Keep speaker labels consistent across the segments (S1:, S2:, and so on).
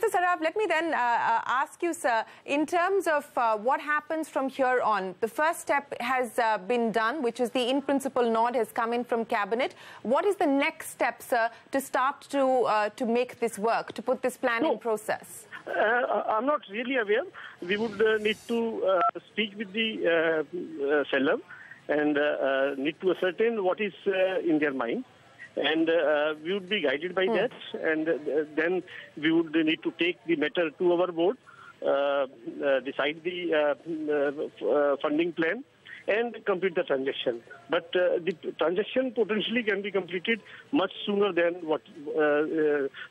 S1: Mr. Saraf, let me then ask you, sir, in terms of what happens from here on. The first step has been done, which is the in-principle nod has come in from Cabinet. What is the next step, sir, to start to make this work, to put this plan in process?
S2: I'm not really aware. We would need to speak with the seller and need to ascertain what is in their mind. And we would be guided by that, and then we would need to take the matter to our board, decide the funding plan, and complete the transaction. But the transaction potentially can be completed much sooner than what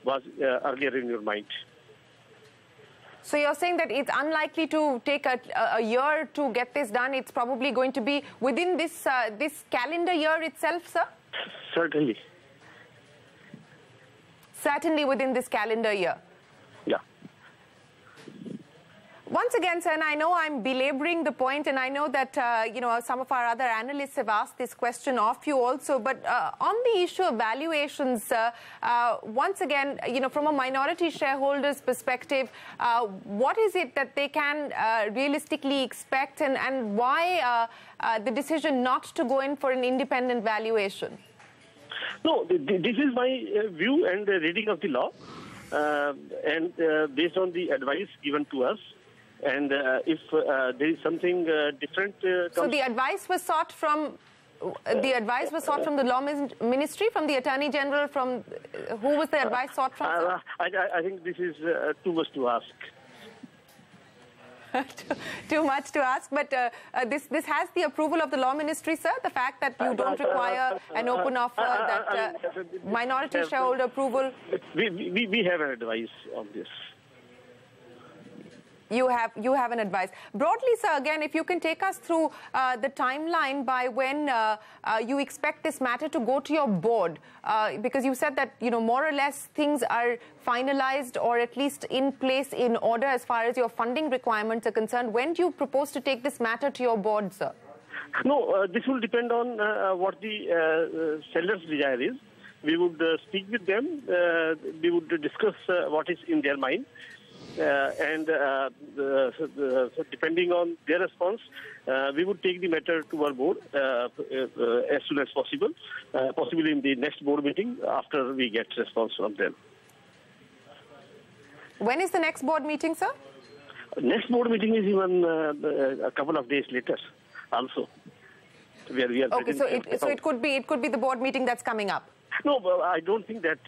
S2: was earlier in your mind.
S1: So you're saying that it's unlikely to take a year to get this done. It's probably going to be within this this calendar year itself, sir?
S2: Certainly.
S1: Certainly within this calendar year.
S2: Yeah.
S1: Once again, sir, and I know I'm belaboring the point, and I know that, you know, some of our other analysts have asked this question of you also, but on the issue of valuations, sir, once again, you know, from a minority shareholder's perspective, what is it that they can realistically expect, and why the decision not to go in for an independent valuation?
S2: No, this is my view and reading of the law, and based on the advice given to us. And if there is something different,
S1: so the advice was sought from the Law Ministry, from the Attorney General. From who was the advice sought from?
S2: I think this is too much to ask.
S1: Too much to ask, but this has the approval of the Law Ministry, sir. The fact that you don't require an open offer, that minority shareholder approval.
S2: We have an advice on this.
S1: You have an advice. Broadly, sir, again, if you can take us through the timeline by when you expect this matter to go to your board, because you said that, you know, more or less things are finalized or at least in place in order as far as your funding requirements are concerned. When do you propose to take this matter to your board, sir?
S2: No, this will depend on what the seller's desire is. We would speak with them. We would discuss what is in their mind. And depending on their response, we would take the matter to our board as soon as possible, possibly in the next board meeting after we get response from them.
S1: When is the next board meeting, sir?
S2: Next board meeting is even a couple of days later, also. Where we are
S1: okay, so it could be the board meeting that's coming up.
S2: No, I don't think that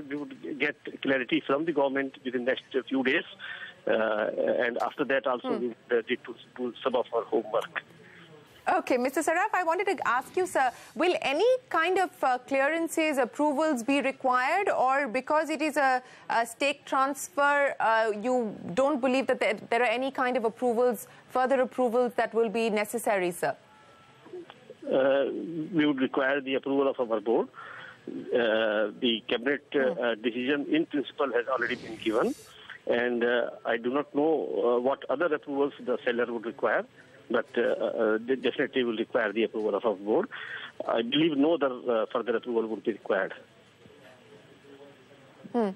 S2: we would get clarity from the government within the next few days. And after that also we would need to do some of our homework.
S1: Okay, Mr. Saraf, I wanted to ask you, sir, will any kind of clearances, approvals be required, or because it is a stake transfer, you don't believe that there are any kind of approvals, further approvals that will be necessary, sir?
S2: We would require the approval of our board. The cabinet decision in principle has already been given, and I do not know what other approvals the seller would require, but they definitely will require the approval of our board. I believe no other further approval would be required.
S1: In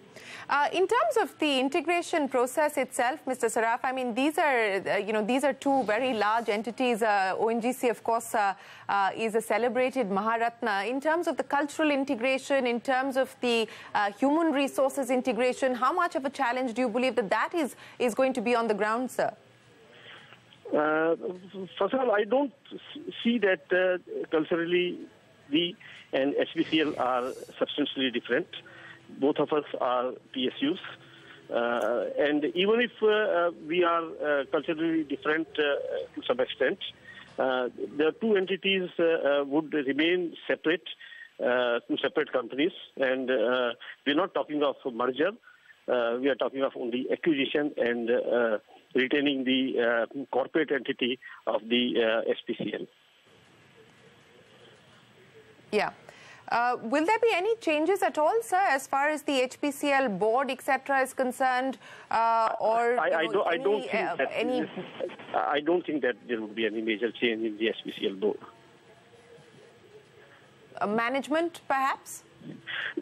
S1: terms of the integration process itself, Mr. Saraf, I mean, these are two very large entities. ONGC, of course, is a celebrated Maharatna. In terms of the cultural integration, in terms of the human resources integration, how much of a challenge do you believe that is going to be on the ground, sir?
S2: First of all, I don't see that culturally we and HPCL are substantially different. Both of us are PSUs. And even if we are culturally different to some extent, the two entities would remain separate, two separate companies. And we're not talking of merger. We are talking of only acquisition and retaining the corporate entity of the HPCL.
S1: Yeah. Will there be any changes at all, sir, as far as the HPCL board, etc., is concerned, or
S2: I don't think that there would be any major change in the HPCL board.
S1: Management, perhaps?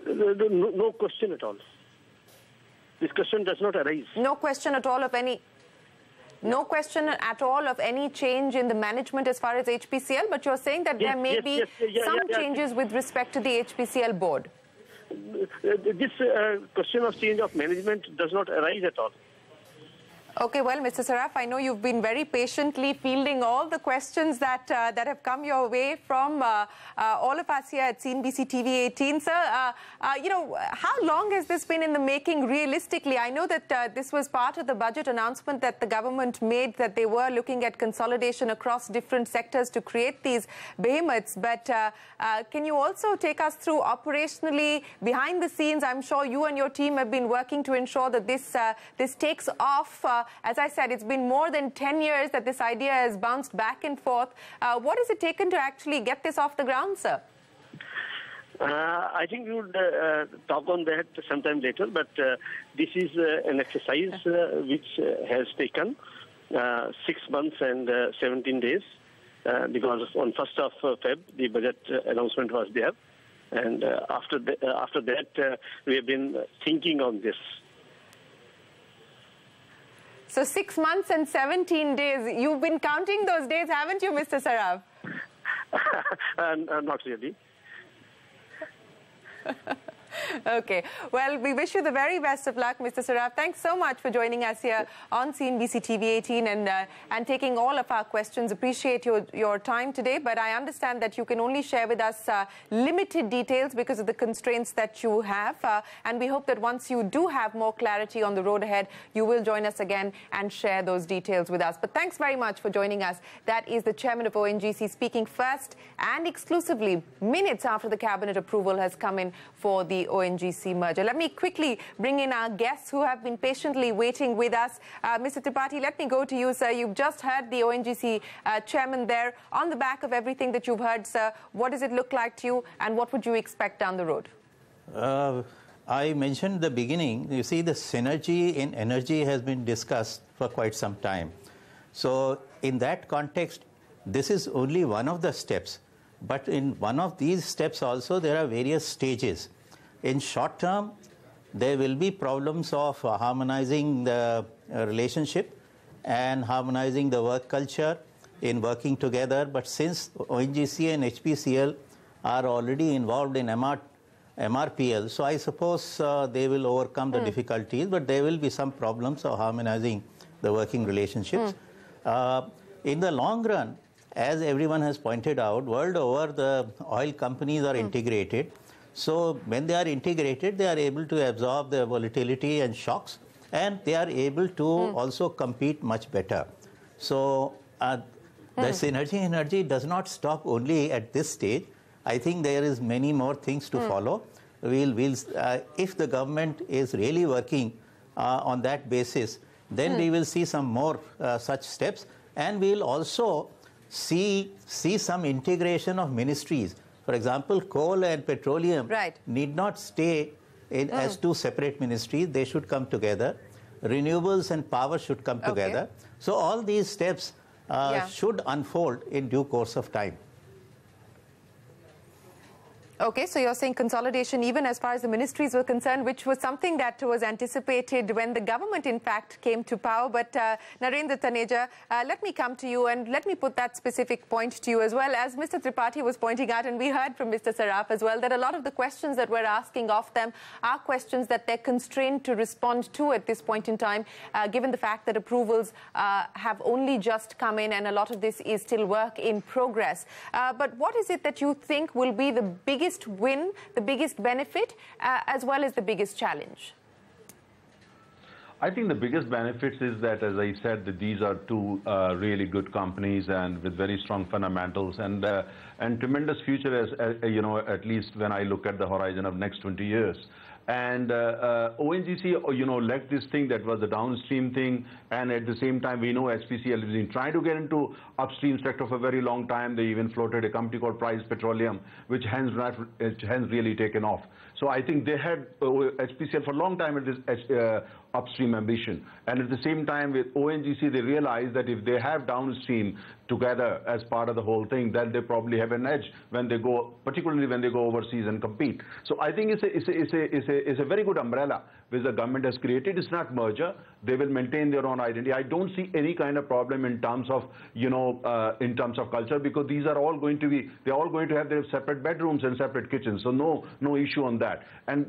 S2: No question at all. this question does not arise.
S1: No question at all of any. No question at all of any change in the management as far as HPCL, but you're saying that there may be some changes with respect to the HPCL board.
S2: This question of change of management does not arise at all.
S1: Okay, well, Mr. Saraf, I know you've been very patiently fielding all the questions that have come your way from all of us here at CNBC TV 18. Sir, you know, how long has this been in the making realistically? I know that this was part of the budget announcement that the government made, that they were looking at consolidation across different sectors to create these behemoths. But can you also take us through operationally, behind the scenes? I'm sure you and your team have been working to ensure that this takes off. As I said, it's been more than 10 years that this idea has bounced back and forth. What has it taken to actually get this off the ground, sir?
S2: I think we would talk on that sometime later, but this is an exercise which has taken 6 months and 17 days because on 1st of Feb, the budget announcement was there. And after that, we have been thinking on this.
S1: So 6 months and 17 days. You've been counting those days, haven't you, Mr. Saraf?
S2: Not really.
S1: Okay. Well, we wish you the very best of luck, Mr. Saraf. Thanks so much for joining us here on CNBC TV 18 and taking all of our questions. Appreciate your time today, but I understand that you can only share with us limited details because of the constraints that you have. And we hope that once you do have more clarity on the road ahead, you will join us again and share those details with us. But thanks very much for joining us. That is the chairman of ONGC speaking first and exclusively minutes after the cabinet approval has come in for the ONGC merger. Let me quickly bring in our guests who have been patiently waiting with us. Mr. Tripathi, let me go to you, sir. You've just heard the ONGC chairman there. On the back of everything that you've heard, sir, what does it look like to you and what would you expect down the road?
S3: I mentioned the beginning, you see the synergy in energy has been discussed for quite some time. So in that context, this is only one of the steps. But in one of these steps also, there are various stages. In short term, there will be problems of harmonizing the relationship and harmonizing the work culture in working together. But since ONGC and HPCL are already involved in MRPL, so I suppose they will overcome the difficulties, but there will be some problems of harmonizing the working relationships. In the long run, as everyone has pointed out, world over, the oil companies are integrated. So when they are integrated, they are able to absorb the volatility and shocks, and they are able to also compete much better. So the synergy energy does not stop only at this stage. I think there is many more things to follow. If the government is really working on that basis, then we will see some more such steps, and we will also see some integration of ministries. For example, coal and petroleum need not stay as two separate ministries. They should come together. Renewables and power should come together. So all these steps should unfold in due course of time.
S1: Okay, so you're saying consolidation even as far as the ministries were concerned, which was something that was anticipated when the government, in fact, came to power. But Narendra Taneja, let me come to you and let me put that specific point to you as well. As Mr. Tripathi was pointing out, and we heard from Mr. Saraf as well, that a lot of the questions that we're asking of them are questions that they're constrained to respond to at this point in time, given the fact that approvals have only just come in and a lot of this is still work in progress. But what is it that you think will be the biggest win, the biggest benefit, as well as the biggest challenge?
S4: I think the biggest benefits is that, as I said, that these are two really good companies and with very strong fundamentals and tremendous future, as you know, at least when I look at the horizon of next 20 years. And ONGC, you know, left this thing that was the downstream thing, and at the same time, we know HPCL has been trying to get into upstream sector for a very long time. They even floated a company called Price Petroleum, which has really taken off. So I think they had HPCL for a long time. upstream ambition. And at the same time, with ONGC, they realize that if they have downstream together as part of the whole thing, then they probably have an edge when they go, particularly when they go overseas and compete. So I think it's a very good umbrella which the government has created. It's not merger. They will maintain their own identity. I don't see any kind of problem in terms of, in terms of culture, because these are all going to be, they're all going to have their separate bedrooms and separate kitchens. So no issue on that.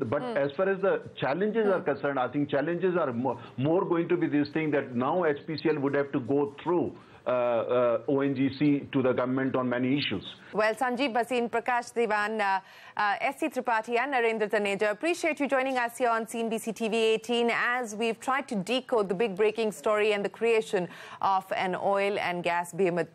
S4: But as far as the challenges are concerned, I think challenges are more going to be this thing that now HPCL would have to go through ONGC to the government on many issues.
S1: Well, Sanjeev Bhasin, Prakash Devan, S.C. Tripathi and Narendra Taneja, appreciate you joining us here on CNBC TV 18 as we've tried to decode the big breaking story and the creation of an oil and gas behemoth.